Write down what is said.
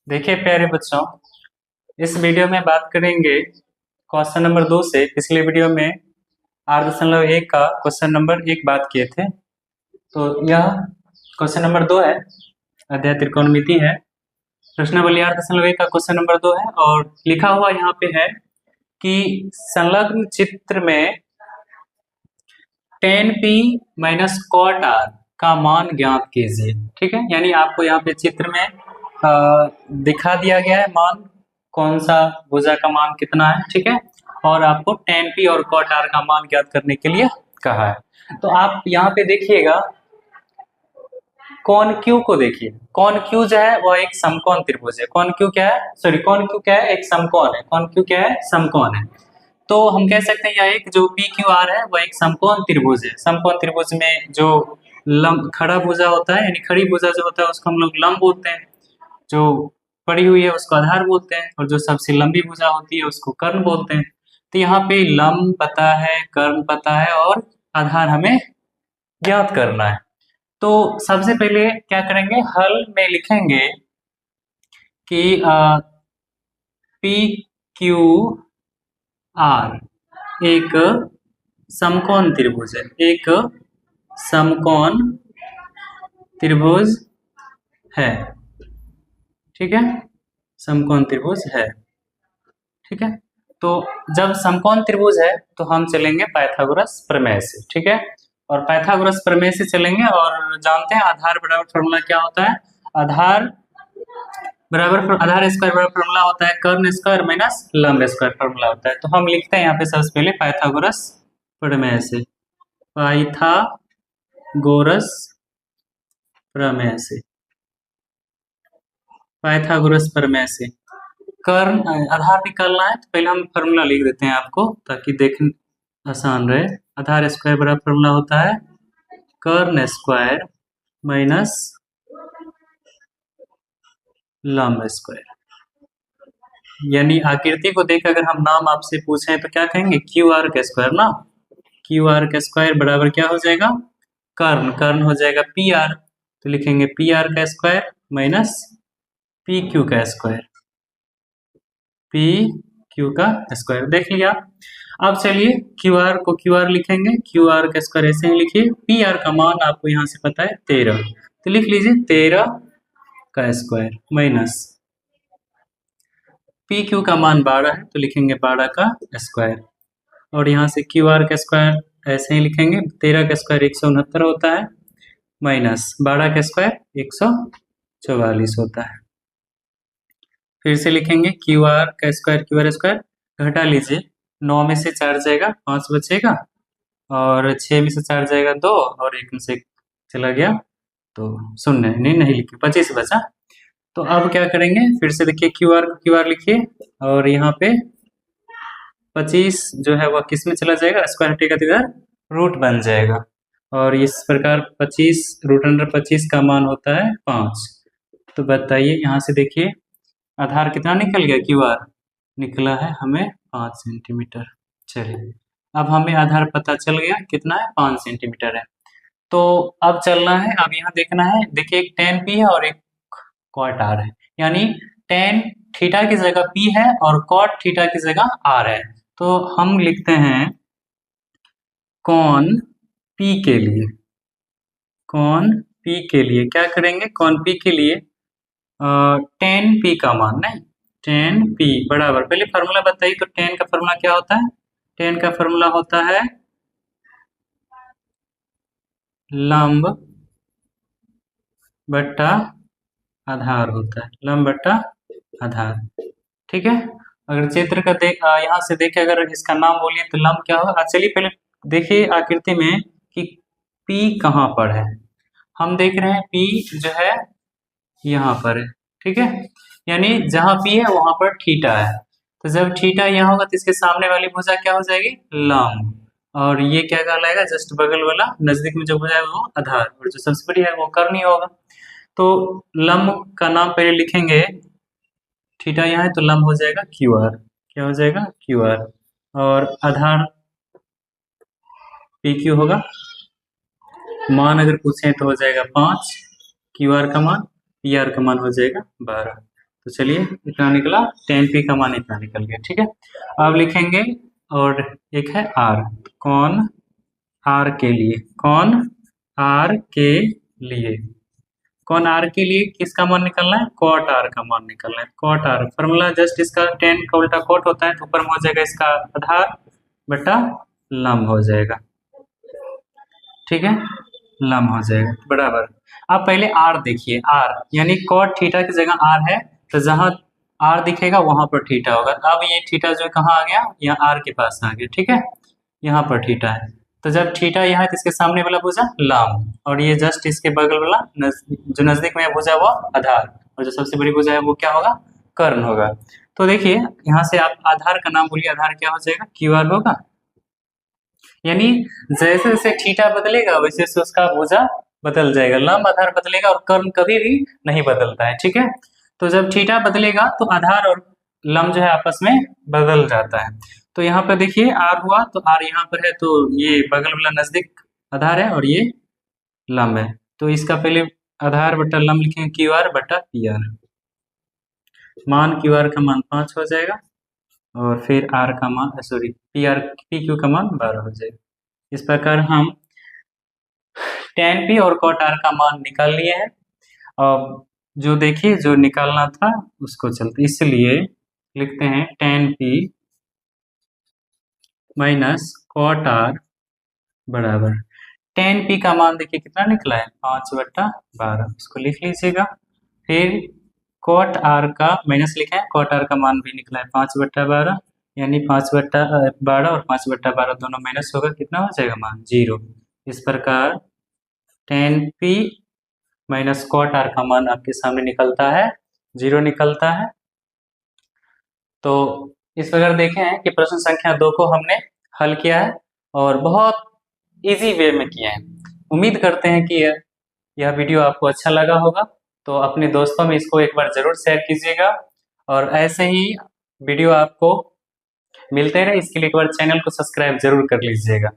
देखिए प्यारे बच्चों, इस वीडियो में बात करेंगे क्वेश्चन नंबर 2 से। पिछले वीडियो में 8.1 का क्वेश्चन नंबर 1 बात किए थे, तो यह क्वेश्चन नंबर 2 है। अध्याय त्रिकोणमिति है। प्रश्नावली 8.1 का क्वेश्चन नंबर 2 है और लिखा हुआ यहाँ पे है कि संलग्न चित्र में tan p minus cot r का मान ज्ञात कीजिए। ठीक है, यानी आपको यहाँ पे चित्र में दिखा दिया गया है मान, कौन सा भुजा का मान कितना है। ठीक है, और आपको tan p और cot r का मान ज्ञात करने के लिए कहा है। तो आप यहाँ पे देखिएगा, कॉन क्यू को देखिए। कॉन क्यू जो है वह एक समकोण त्रिभुज है। कॉन क्यू क्या है, कॉन क्यू क्या है, एक समकोण है। कॉन क्यू क्या है, समकोण है। तो हम कह सकते हैं यह एक जो पी क्यू आर है वह एक समकोण त्रिभुज है। समकोण त्रिभुज में जो लंब खड़ा भुजा होता है, यानी खड़ी भुजा जो होता है उसको हम लोग लंब बोलते हैं, जो पड़ी हुई है उसको आधार बोलते हैं, और जो सबसे लंबी भुजा होती है उसको कर्ण बोलते हैं। तो यहाँ पे लंब पता है, कर्ण पता है और आधार हमें ज्ञात करना है। तो सबसे पहले क्या करेंगे, हल में लिखेंगे कि पी क्यू आर एक समकोण त्रिभुज है, एक समकोण त्रिभुज है। ठीक है, समकोण त्रिभुज है। ठीक है, तो जब समकोण त्रिभुज है तो हम चलेंगे पाइथागोरस प्रमेय से। ठीक है, और पाइथागोरस प्रमेय से चलेंगे और जानते हैं आधार बराबर फॉर्मूला क्या होता है। आधार स्क्वायर बराबर फॉर्मूला होता है कर्ण स्क्वायर माइनस लंब स्क्वायर फॉर्मूला होता है। तो हम लिखते हैं यहाँ पे सबसे पहले पाइथागोरस प्रमेय से, पाइथागोरस प्रमेय से, पाइथागोरस प्रमेय से कर्ण आधार निकालना है। तो पहले हम फॉर्मूला लिख देते हैं आपको ताकि देखने आसान रहे। आधार स्क्वायर बराबर फॉर्मूला होता है कर्ण स्क्वायर माइनस लंब स्क्वायर। यानी आकृति को देख अगर हम नाम आपसे पूछें तो क्या कहेंगे, क्यू आर का स्क्वायर ना। क्यू आर का स्क्वायर बराबर क्या हो जाएगा, कर्ण। कर्ण हो जाएगा पी आर, तो लिखेंगे पी आर का स्क्वायर माइनस पी क्यू का स्क्वायर, पी क्यू का स्क्वायर। देख लिया। अब चलिए क्यू आर को क्यू आर लिखेंगे, क्यू आर का स्क्वायर ऐसे ही लिखिए। पी आर का मान आपको यहाँ से पता है 13, तो लिख लीजिए 13 का स्क्वायर माइनस पी क्यू का मान 12 है तो लिखेंगे 12 का स्क्वायर, और यहाँ से क्यू आर का स्क्वायर ऐसे ही लिखेंगे। 13 का स्क्वायर 169 होता है माइनस 12 का स्क्वायर 144 होता है। फिर से लिखेंगे क्यू आर का स्क्वायर, क्यू आर स्क्वायर घटा लीजिए। 9 में से 4 जाएगा 5 बचेगा, और 6 में से 4 जाएगा 2, और 1 में से चला गया तो 0, नहीं लिखे, 25 बचा। तो अब क्या करेंगे, फिर से देखिए क्यू आर लिखिए, और यहाँ पे 25 जो है वह किस में चला जाएगा, स्क्वायर हटेगा तो इधर रूट बन जाएगा, और इस प्रकार 25 रूट अंडर 25 का मान होता है 5। तो बताइए यहाँ से देखिए आधार कितना निकल गया, क्यू आर निकला है हमें 5 सेंटीमीटर। चलिए अब हमें आधार पता चल गया कितना है, 5 सेंटीमीटर है। तो अब चलना है, अब यहाँ देखना है। देखिए एक tan p है और एक cot r है, यानी tan थीटा की जगह p है और cot थीटा की जगह r है। तो हम लिखते हैं कॉन p के लिए, कॉन p के लिए क्या करेंगे, कॉन p के लिए tan p का मान, नहीं tan p बराबर, पहले फार्मूला बताइए। तो tan का फार्मूला क्या होता है, tan का फार्मूला होता है लंब बट्टा आधार होता है, लंब बट्टा आधार। ठीक है, अगर चित्र का यहाँ से देखे, अगर इसका नाम बोलिए तो लंब क्या होगा। चलिए पहले देखिए आकृति में कि P कहाँ पर है। हम देख रहे हैं P जो है यहाँ पर है। ठीक है, यानी जहाँ P है वहां पर थीटा है। तो जब थीटा यहाँ होगा तो इसके सामने वाली भुजा क्या हो जाएगी, लंब, और ये क्या कहलाएगा, जस्ट बगल वाला नजदीक में जो भुजा है वो आधार, और जो सबसे बड़ी है वो कर्ण ही होगा। तो लंब का नाम पहले लिखेंगे, थीटा यहाँ है तो लंब हो जाएगा क्यू आर, क्या हो जाएगा क्यू आर, और आधार पी क्यू होगा। मान अगर पूछे तो हो जाएगा 5 क्यू आर का मान, पी आर का मान हो जाएगा 12। तो चलिए इतना निकला, tan p का मान इतना निकल गया। ठीक है, अब लिखेंगे और एक है r, कौन r के लिए, कौन r के लिए, कौन r के लिए किसका मान निकलना है, cot r का मान निकलना है। cot r फॉर्मूला जस्ट इसका tan का उल्टा cot होता है, तो ऊपर में हो जाएगा इसका आधार बटा लंब हो जाएगा। ठीक है, लंब हो जाएगा बराबर। अब पहले r देखिए, r यानी cot थीटा की जगह r है, तो जहां r दिखेगा वहां पर थीटा होगा। अब ये थीटा जो कहाँ आ गया, यहाँ r के पास आ गया। ठीक है, यहाँ पर थीटा है, तो जब थीटा यहाँ है तो इसके सामने वाला भुजा लंब, और ये जस्ट इसके बगल वाला जो नजदीक में भुजा वो आधार, और जो सबसे बड़ी भुजा है वो क्या होगा, कर्ण होगा। तो देखिए यहाँ से आप आधार का नाम बोलिए, आधार क्या हो जाएगा, क्यू आर होगा। यानी जैसे जैसे थीटा बदलेगा वैसे वैसे उसका भुजा बदल जाएगा, लंब आधार बदलेगा और कर्ण कभी भी नहीं बदलता है। ठीक है, तो जब थीटा बदलेगा तो आधार और लंब जो है आपस में बदल जाता है। तो यहाँ पर देखिए r हुआ, तो r यहाँ पर है, तो ये बगल वाला नजदीक आधार है और ये लंब है, तो इसका पहले आधार बटा लंब लिखेंगे क्यू आर बटा पी आर। मान क्यू आर का मान 5 हो जाएगा और फिर r का मान सॉरी पी क्यू का मान 12 हो जाएगा। इस प्रकार हम tan p और cot r का मान निकाल लिए हैं। अब जो देखिए जो निकालना था उसको चलते, इसलिए लिखते हैं tan p minus cot r बराबर tan p का मान देखिए कितना निकला है, 5/12, इसको लिख लीजिएगा। फिर cot r का माइनस लिखा है, cot r का मान भी निकला है 5/12, यानी 5/12 और 5/12 दोनों माइनस होगा, कितना हो जाएगा मान 0। इस प्रकार tan p minus cot r का मान आपके सामने निकलता है 0 निकलता है। तो इस प्रकार देखें हैं कि प्रश्न संख्या 2 को हमने हल किया है और बहुत इजी वे में किया है। उम्मीद करते हैं कि यह वीडियो आपको अच्छा लगा होगा, तो अपने दोस्तों में इसको एक बार जरूर शेयर कीजिएगा और ऐसे ही वीडियो आपको मिलते रहे, इसके लिए एक बार चैनल को सब्सक्राइब जरूर कर लीजिएगा।